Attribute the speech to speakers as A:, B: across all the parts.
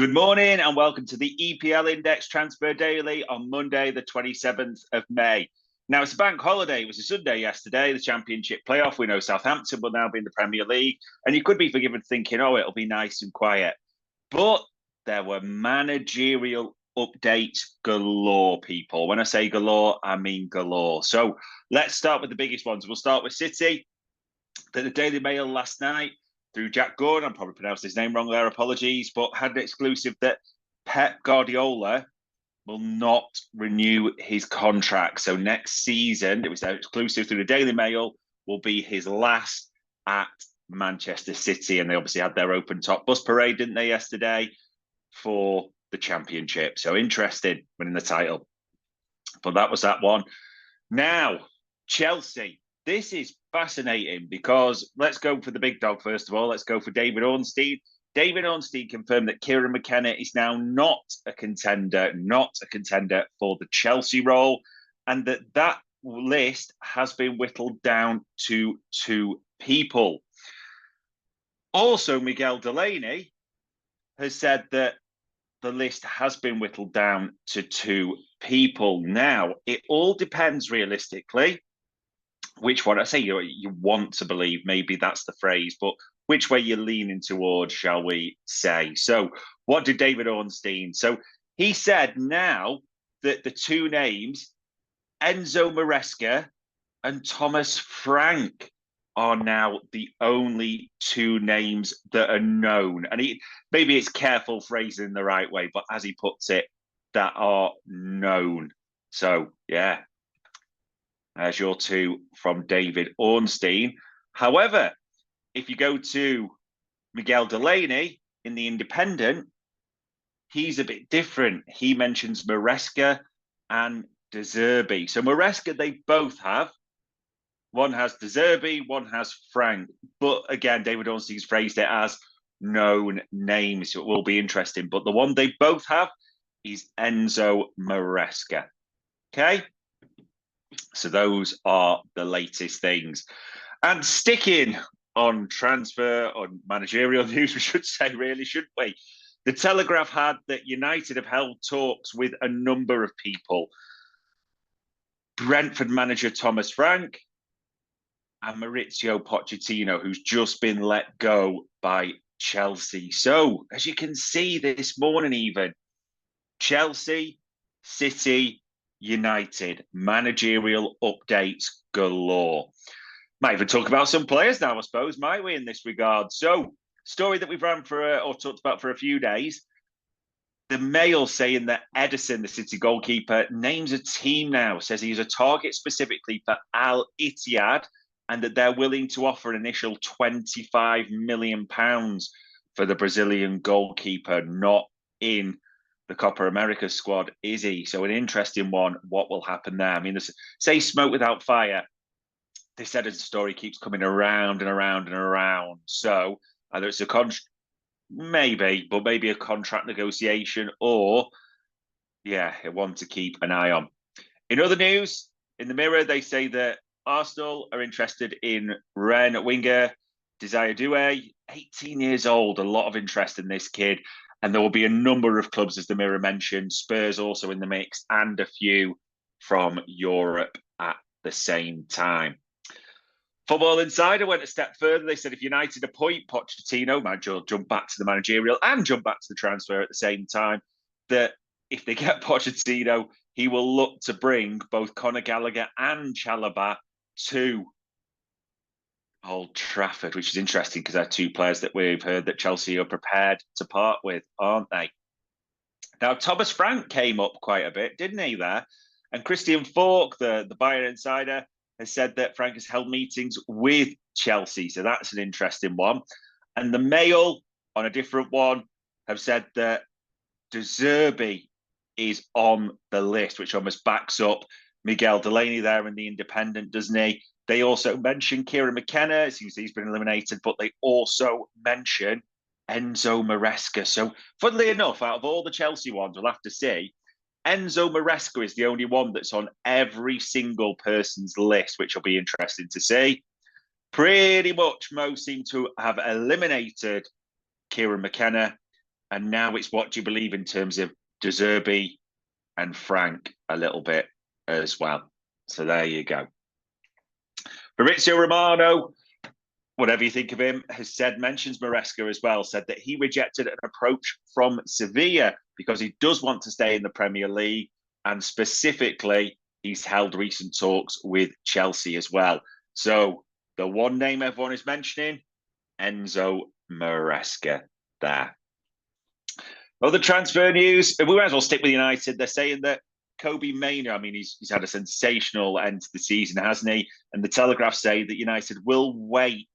A: Good morning and welcome to the EPL Index Transfer Daily on Monday, the 27th of May. Now, it's a bank holiday. It was a Sunday yesterday, the Championship playoff. We know Southampton will now be in the Premier League, and you could be forgiven thinking, oh, it'll be nice and quiet. But there were managerial updates galore, people. When I say galore, I mean galore. So let's start with the biggest ones. We'll start with City. The Daily Mail last night, through Jack Gordon, I'm probably pronounced his name wrong there, apologies, but had an exclusive that Pep Guardiola will not renew his contract. So next season, it was exclusive through the Daily Mail, will be his last at Manchester City. And they obviously had their open top bus parade, didn't they, yesterday for the Championship. So interesting, winning the title. But that was that one. Now, Chelsea. This is fascinating because let's go for the big dog first of all. Let's go for David Ornstein. David Ornstein confirmed that Kieran McKenna is now not a contender for the Chelsea role, and that list has been whittled down to 2 people. Also, Miguel Delaney has said that the list has been whittled down to 2 people. Now, it all depends realistically which one. I say you want to believe, maybe that's the phrase, but which way you're leaning towards, shall we say. So what did David Ornstein? So he said now that the 2 names, Enzo Maresca and Thomas Frank, are now the only 2 names that are known. And maybe it's careful phrasing the right way, but as he puts it, that are known. So, yeah. There's your 2 from David Ornstein. However, if you go to Miguel Delaney in the Independent, he's a bit different. He mentions Maresca and De Zerbi. So Maresca, they both have. One has De Zerbi, one has Frank. But again, David Ornstein's phrased it as known names, so it will be interesting. But the one they both have is Enzo Maresca. Okay? So those are the latest things. And sticking on managerial news, we should say, really, shouldn't we? The Telegraph had that United have held talks with a number of people. Brentford manager Thomas Frank and Maurizio Pochettino, who's just been let go by Chelsea. So, as you can see this morning even, Chelsea, City, United, managerial updates galore. Might even talk about some players now, I suppose, might we, in this regard? So, story that we've ran or talked about for a few days. The Mail saying that Ederson, the City goalkeeper, names a team now, says he's a target specifically for Al Ittihad, and that they're willing to offer an initial £25 million for the Brazilian goalkeeper, not in the Copa America squad, is he? So an interesting one. What will happen there? I mean, say smoke without fire. This Ederson story keeps coming around and around and around. So either it's maybe a contract negotiation, or one to keep an eye on. In other news, in the Mirror, they say that Arsenal are interested in Rennes winger Desire Doué, 18 years old. A lot of interest in this kid. And there will be a number of clubs, as the Mirror mentioned, Spurs also in the mix, and a few from Europe at the same time. Football Insider went a step further. They said if United appoint Pochettino, might jump back to the managerial and jump back to the transfer at the same time, that if they get Pochettino, he will look to bring both Conor Gallagher and Chalobah to Old Trafford, which is interesting because they're 2 players that we've heard that Chelsea are prepared to part with, aren't they? Now, Thomas Frank came up quite a bit, didn't he, there? And Christian Falk, the Bayern insider, has said that Frank has held meetings with Chelsea. So that's an interesting one. And the Mail, on a different one, have said that De Zerbi is on the list, which almost backs up Miguel Delaney there in the Independent, doesn't he? They also mention Kieran McKenna. It seems he's been eliminated, but they also mention Enzo Maresca. So, funnily enough, out of all the Chelsea ones, we'll have to see, Enzo Maresca is the only one that's on every single person's list, which will be interesting to see. Pretty much most seem to have eliminated Kieran McKenna And now it's what do you believe in terms of De Zerbi and Frank a little bit as well. So there you go. Fabrizio Romano, whatever you think of him, mentions Maresca as well, said that he rejected an approach from Sevilla because he does want to stay in the Premier League. And specifically, he's held recent talks with Chelsea as well. So the one name everyone is mentioning, Enzo Maresca there. Other transfer news, we might as well stick with United. They're saying that Kobe Mainoo, I mean, he's had a sensational end to the season, hasn't he? And the Telegraph say that United will wait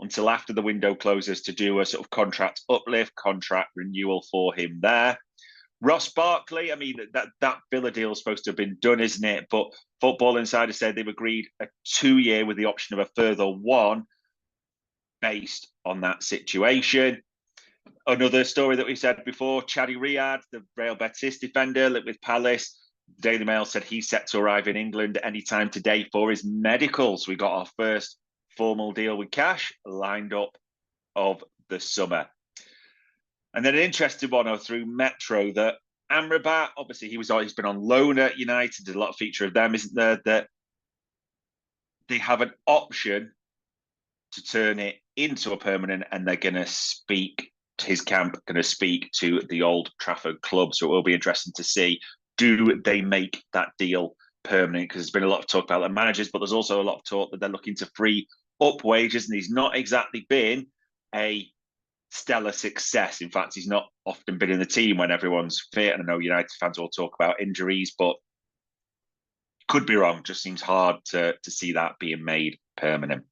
A: until after the window closes to do a sort of contract uplift, contract renewal for him there. Ross Barkley, I mean, that Villa deal is supposed to have been done, isn't it? But Football Insider said they've agreed a 2-year with the option of a further 1 based on that situation. Another story that we said before, Chadi Riyad, the Real Betis defender, lived with Palace. Daily Mail said he's set to arrive in England anytime today for his medicals. We got our first formal deal with cash lined up of the summer. And then an interesting one through Metro that Amrabat, obviously he's been on loan at United. There's a lot of feature of them, isn't there? That they have an option to turn it into a permanent, and they're going to speak to his camp, going to speak to the Old Trafford club. So it will be interesting to see, do they make that deal permanent? Because there's been a lot of talk about the managers, but there's also a lot of talk that they're looking to free up wages, and he's not exactly been a stellar success. In fact, he's not often been in the team when everyone's fit. And I know United fans will talk about injuries, but could be wrong. Just seems hard to see that being made permanent.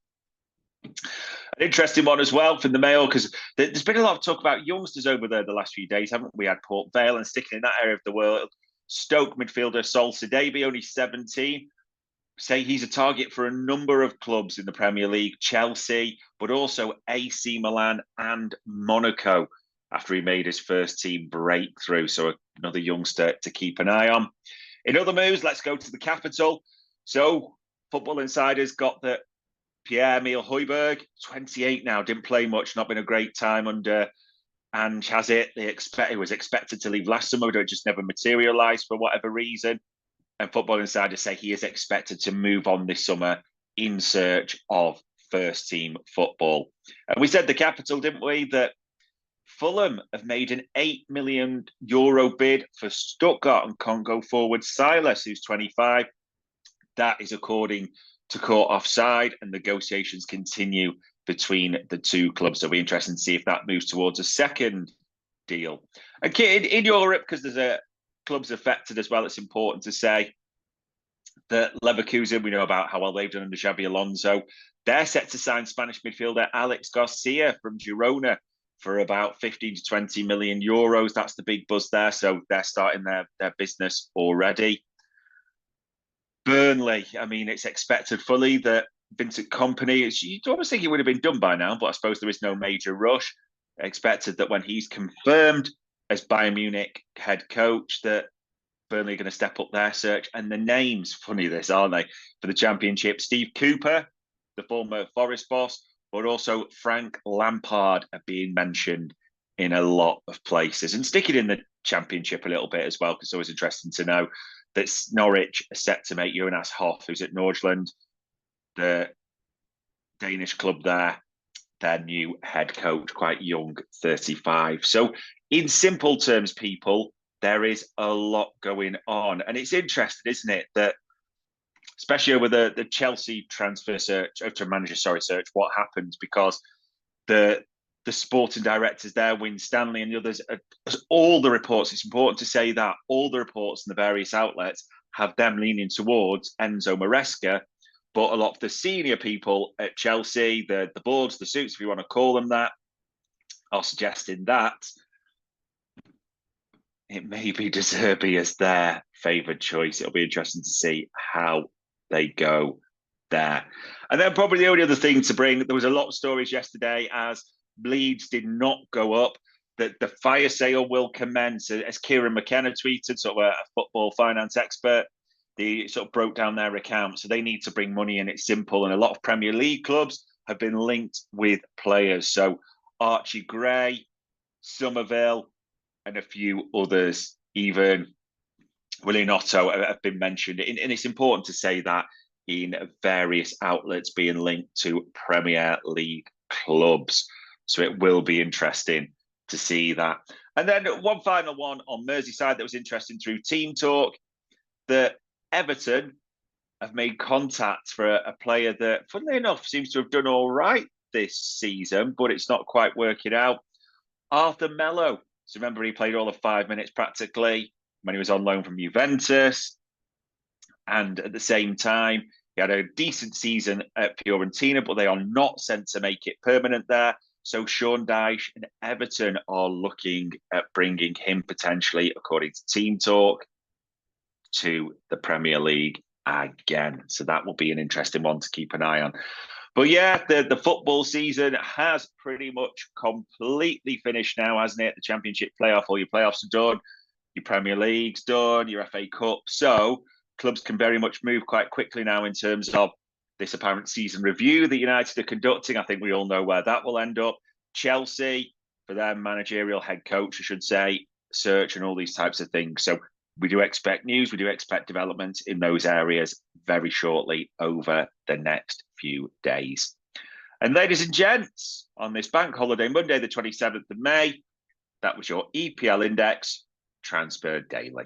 A: An interesting one as well from the Mail, because there's been a lot of talk about youngsters over there the last few days, haven't we? Had Port Vale, and sticking in that area of the world, Stoke midfielder Sol Sidibe, only 17, say he's a target for a number of clubs in the Premier League, Chelsea, but also AC Milan and Monaco after he made his first team breakthrough. So another youngster to keep an eye on. In other moves, let's go to the capital. So Football Insider's got that Pierre-Emile Højbjerg, 28 now, didn't play much, not been a great time under Ange, has it? He was expected to leave last summer, but it just never materialised for whatever reason. And Football Insider say he is expected to move on this summer in search of first-team football. And we said the capital, didn't we, that Fulham have made an €8 million bid for Stuttgart and Congo forward Silas, who's 25. That is according to court offside, and negotiations continue between the two clubs. So it'll be interesting to see if that moves towards a second deal. And in Europe, because there's clubs affected as well, it's important to say that Leverkusen, we know about how well they've done under Xabi Alonso. They're set to sign Spanish midfielder Alex Garcia from Girona for about 15 to 20 million euros. That's the big buzz there. So they're starting their business already. Burnley, I mean, it's expected fully that Vincent Kompany, you'd almost think it would have been done by now, but I suppose there is no major rush. Expected that when he's confirmed as Bayern Munich head coach, that Burnley are going to step up their search. And the names, funny this, aren't they, for the Championship? Steve Cooper, the former Forest boss, but also Frank Lampard are being mentioned in a lot of places. And sticking in the Championship a little bit as well, because it's always interesting to know that Norwich are set to make Jonas Hoff, who's at Nordsjælland, the Danish club there, their new head coach, quite young, 35. So in simple terms, people, there is a lot going on. And it's interesting, isn't it, that especially over the Chelsea transfer search, search, what happens, because the sporting directors there, Win Stanley and the others, all the reports, it's important to say that all the reports in the various outlets have them leaning towards Enzo Maresca, but a lot of the senior people at Chelsea, the boards, the suits, if you want to call them that, are suggesting that it may be De Zerbi as their favoured choice. It'll be interesting to see how they go there. And then probably the only other thing to bring, there was a lot of stories yesterday as Leeds did not go up, that the fire sale will commence. As Kieran McKenna tweeted, sort of a football finance expert, they sort of broke down their account. So they need to bring money in. It's simple. And a lot of Premier League clubs have been linked with players. So Archie Gray, Somerville, and a few others, even Willian Otto, have been mentioned. And it's important to say that in various outlets being linked to Premier League clubs. So it will be interesting to see that. And then one final one on Merseyside that was interesting through Team Talk, that Everton have made contact for a player that, funnily enough, seems to have done all right this season, but it's not quite working out. Arthur Melo. So remember, he played all of 5 minutes practically when he was on loan from Juventus. And at the same time, he had a decent season at Fiorentina, but they are not sent to make it permanent there. So Sean Dyche and Everton are looking at bringing him potentially, according to Team Talk, to the Premier League again. So that will be an interesting one to keep an eye on. But yeah, the football season has pretty much completely finished now, hasn't it? The Championship playoff, all your playoffs are done, your Premier League's done, your FA Cup. So clubs can very much move quite quickly now in terms of this apparent season review that United are conducting. I think we all know where that will end up. Chelsea, for their managerial head coach, I should say, search and all these types of things. So we do expect news, we do expect developments in those areas very shortly over the next few days. And ladies and gents, on this bank holiday, Monday, the 27th of May, that was your EPL Index Transfer Daily.